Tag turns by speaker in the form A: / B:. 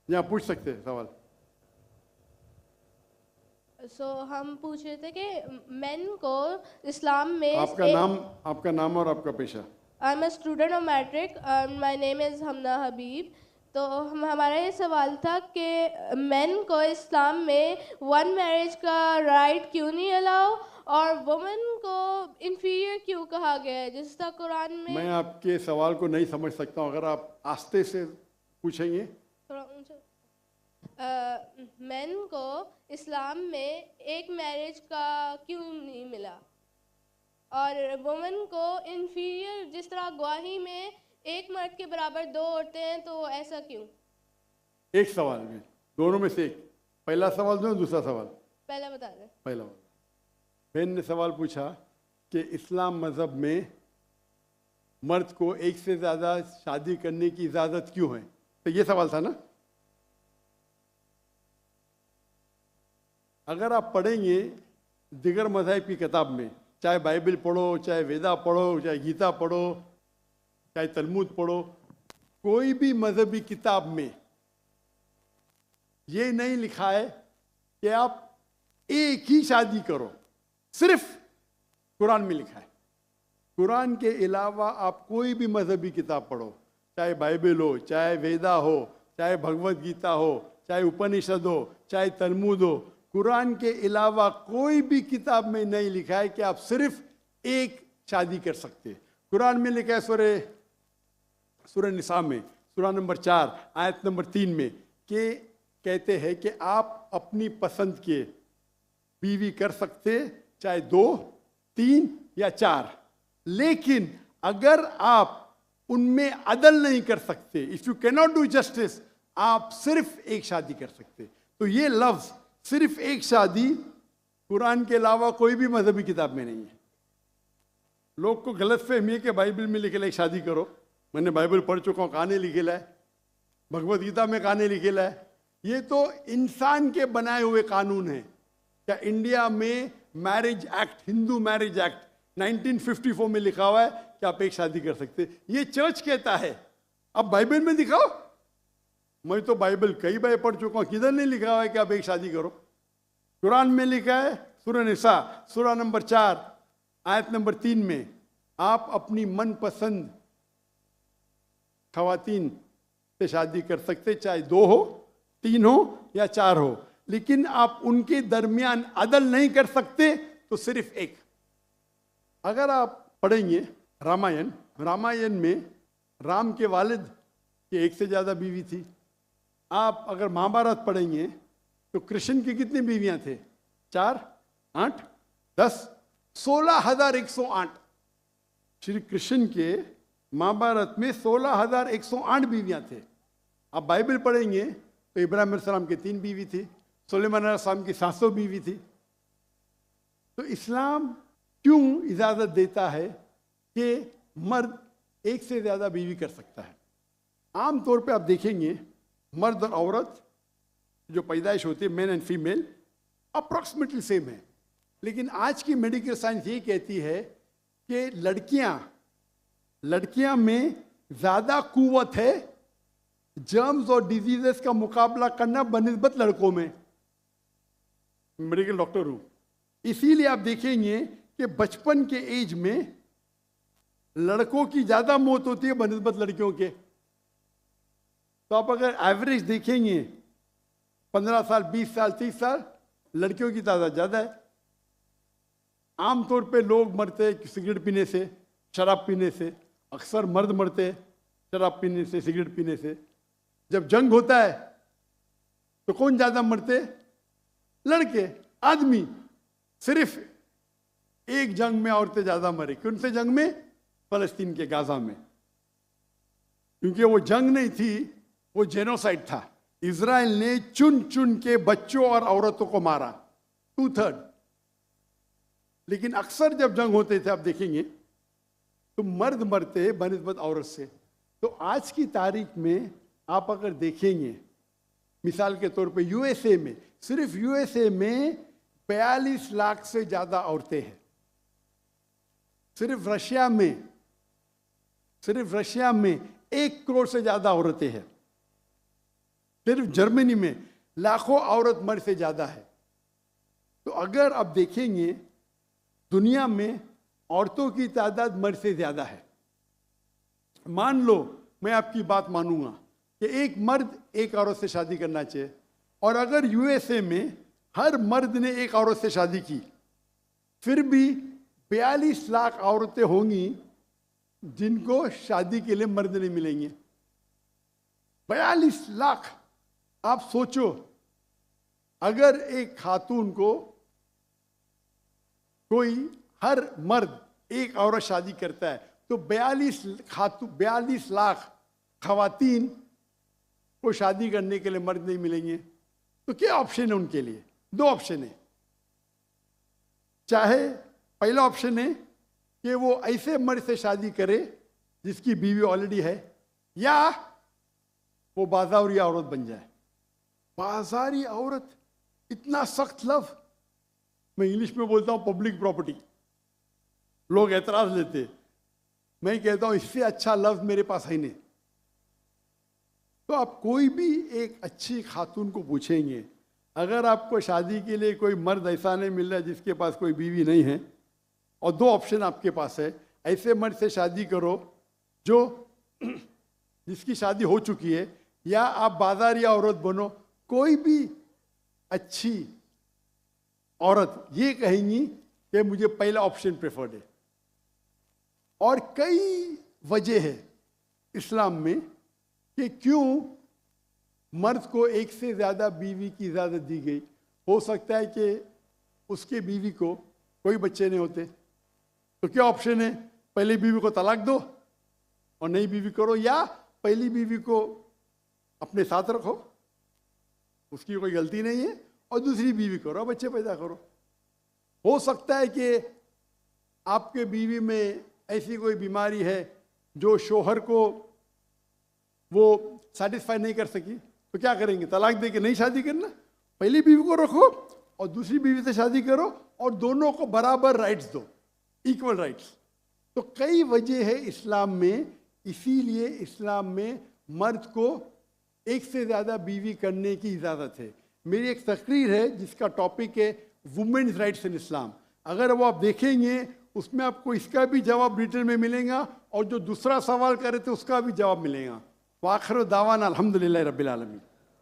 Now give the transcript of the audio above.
A: यहाँ पूछ सकते हैं सवाल।
B: हम पूछ रहे थे कि मेन को इस्लाम में
A: आपका नाम और आपका पेशा।
B: I am a student of matric, my name is Hamna Habib. तो हमारा ये सवाल था कि मेन को इस्लाम में वन मैरिज का राइट क्यों नहीं अलाउ, और वुमेन को इन्फीरियर क्यों कहा गया है, जिस तरह कुरान में।
A: मैं आपके सवाल को नहीं समझ सकता हूँ, अगर आप आस्ते से पूछेंगे।
B: थोड़ा ऊंचा। मेन को इस्लाम में एक मैरिज का क्यों नहीं मिला, और वुमेन को इन्फीरियर, जिस तरह गवाही में एक मर्द के बराबर दो औरतें हैं, तो ऐसा क्यों?
A: एक सवाल में, दोनों में से एक। पहला सवाल दो, दूसरा सवाल।
B: पहला बता दें।
A: पहला सवाल, बहन ने सवाल पूछा कि इस्लाम मजहब में मर्द को एक से ज़्यादा शादी करने की इजाज़त क्यों है, तो ये सवाल था ना। अगर आप पढ़ेंगे दिगर मज़हब की किताब में, चाहे बाइबल पढ़ो, चाहे वेदा पढ़ो, चाहे गीता पढ़ो, चाहे तलमुद पढ़ो, कोई भी मजहबी किताब में ये नहीं लिखा है कि आप एक ही शादी करो। सिर्फ कुरान में लिखा है। कुरान के अलावा आप कोई भी मजहबी किताब पढ़ो, चाहे बाइबल हो, चाहे वेदा हो, चाहे भगवत गीता हो, चाहे उपनिषद हो, चाहे तलमुद हो, कुरान के अलावा कोई भी किताब में नहीं लिखा है कि आप सिर्फ एक शादी कर सकते। कुरान में लिखा है सूरह निसा में, सूरह नंबर 4 आयत नंबर 3 में, कि कहते हैं कि आप अपनी पसंद के बीवी कर सकते, चाहे 2, 3 या 4, लेकिन अगर आप उनमें अदल नहीं कर सकते, if you can not do justice, आप सिर्फ एक शादी कर सकते। तो ये लफ्ज सिर्फ एक शादी कुरान के अलावा कोई भी मजहबी किताब में नहीं है। लोग को गलत फहमी है कि बाइबल में लिखेला एक शादी करो। मैंने बाइबल पढ़ चुका हूँ, कहानी लिखेला है, भगवत गीता में कहानी लिखेला है। ये तो इंसान के बनाए हुए कानून है। क्या इंडिया में marriage act, Hindu marriage act 1954 में लिखा हुआ है कि आप एक शादी कर सकते। ये चर्च कहता है, अब बाइबल में दिखाओ। मैं तो बाइबल कई बार पढ़ चुका हूँ, किधर नहीं लिखा हुआ है कि आप एक शादी करो। कुरान में लिखा है सूरह निसा सूरह नंबर 4 आयत नंबर 3 में, आप अपनी मनपसंद खवातीन से शादी कर सकते, चाहे 2 हो, 3 हो या 4 हो, लेकिन आप उनके दरमियान अदल नहीं कर सकते, तो सिर्फ एक। अगर आप पढ़ेंगे रामायण में राम के वालिद के एक से ज्यादा बीवी थी। आप अगर महाभारत पढ़ेंगे तो कृष्ण की कितनी बीवियां थे? 4, 8, 10, 16,108। श्री कृष्ण के महाभारत में 16,108 बीवियां थे। आप बाइबल पढ़ेंगे तो इब्राहिम अलैहिस्सलाम की 3 बीवी थी, सुलेमान अलैहिस्सलाम की 700 बीवी थी। तो इस्लाम क्यों इजाजत देता है कि मर्द एक से ज्यादा बीवी कर सकता है? आमतौर पे आप देखेंगे मर्द और औरत जो पैदाइश होती है, main and female, approximately same है। लेकिन आज की मेडिकल साइंस ये कहती है कि लड़कियां में ज्यादा कुव्वत है जर्म्स और डिजीजेस का मुकाबला करना बनिस्बत लड़कों में। मेडिकल डॉक्टर हूं, इसीलिए आप देखेंगे कि बचपन के एज में लड़कों की ज्यादा मौत होती है बनिस्बत लड़कियों के। तो आप अगर एवरेज देखेंगे 15 साल, 20 साल, 30 साल, लड़कियों की तादाद ज्यादा है। आमतौर पे लोग मरते हैं सिगरेट पीने से, शराब पीने से। अक्सर मर्द मरते हैं शराब पीने से, सिगरेट पीने से। जब जंग होता है तो कौन ज्यादा मरते? लड़के, आदमी। सिर्फ एक जंग में औरतें ज्यादा मरी। कौन से जंग में? फलस्तीन के गाजा में। क्योंकि वो जंग नहीं थी, वो जेनोसाइड था। इजराइल ने चुन चुन के बच्चों और औरतों को मारा, 2/3। लेकिन अक्सर जब जंग होते थे, आप देखेंगे तो मर्द मरते बनिस्बत औरत से। तो आज की तारीख में आप अगर देखेंगे, मिसाल के तौर पे यूएसए में, सिर्फ यूएसए में 42 लाख से ज्यादा औरतें हैं। सिर्फ रशिया में 1 करोड़ से ज्यादा औरतें हैं। सिर्फ जर्मनी में लाखों औरत मर्द से ज़्यादा है। तो अगर आप देखेंगे दुनिया में औरतों की तादाद मर्द से ज़्यादा है। मान लो मैं आपकी बात मानूंगा कि एक मर्द एक औरत से शादी करना चाहिए, और अगर यूएसए में हर मर्द ने एक औरत से शादी की, फिर भी 42 लाख औरतें होंगी जिनको शादी के लिए मर्द नहीं मिलेंगे। 42 लाख। आप सोचो, अगर एक खातून को कोई हर मर्द एक औरत शादी करता है तो 42 लाख खवातीन को शादी करने के लिए मर्द नहीं मिलेंगे। तो क्या ऑप्शन है उनके लिए? 2 ऑप्शन है। चाहे पहला ऑप्शन है कि वो ऐसे मर्द से शादी करे जिसकी बीवी ऑलरेडी है, या वो बाजारी औरत बन जाए। बाजारी औरत, इतना सख्त लफ्ज। मैं इंग्लिश में बोलता हूं पब्लिक प्रॉपर्टी, लोग एतराज लेते। मैं कहता हूं इससे अच्छा लफ्ज मेरे पास है नहीं। तो आप कोई भी एक अच्छी खातून को पूछेंगे, अगर आपको शादी के लिए कोई मर्द ऐसा नहीं मिल रहा जिसके पास कोई बीवी नहीं है, और 2 ऑप्शन आपके पास है, ऐसे मर्द से शादी करो जो जिसकी शादी हो चुकी है, या आप बाजारी औरत बनो। कोई भी अच्छी औरत ये कहेंगी कि मुझे पहला ऑप्शन प्रेफर्ड है। और कई वजह है इस्लाम में कि क्यों मर्द को एक से ज़्यादा बीवी की इजाज़त दी गई। हो सकता है कि उसके बीवी को कोई बच्चे नहीं होते, तो क्या ऑप्शन है? पहली बीवी को तलाक दो और नई बीवी करो, या पहली बीवी को अपने साथ रखो, उसकी कोई गलती नहीं है, और दूसरी बीवी करो, बच्चे पैदा करो। हो सकता है कि आपके बीवी में ऐसी कोई बीमारी है जो शोहर को वो सेटिस्फाई नहीं कर सकी, तो क्या करेंगे? तलाक दे के नहीं शादी करना, पहली बीवी को रखो और दूसरी बीवी से शादी करो, और दोनों को बराबर राइट्स दो, इक्वल राइट्स। तो कई वजह है इस्लाम में, इसीलिए इस्लाम में मर्द को एक से ज़्यादा बीवी करने की इजाज़त है। मेरी एक तकरीर है जिसका टॉपिक है वुमेन्स राइट्स इन इस्लाम। अगर वो आप देखेंगे उसमें आपको इसका भी जवाब डिटेल में मिलेगा, और जो दूसरा सवाल करे थे उसका भी जवाब मिलेगा। वाखिर दावाना अल्हम्दुलिल्लाह रब्बिल आलमीन।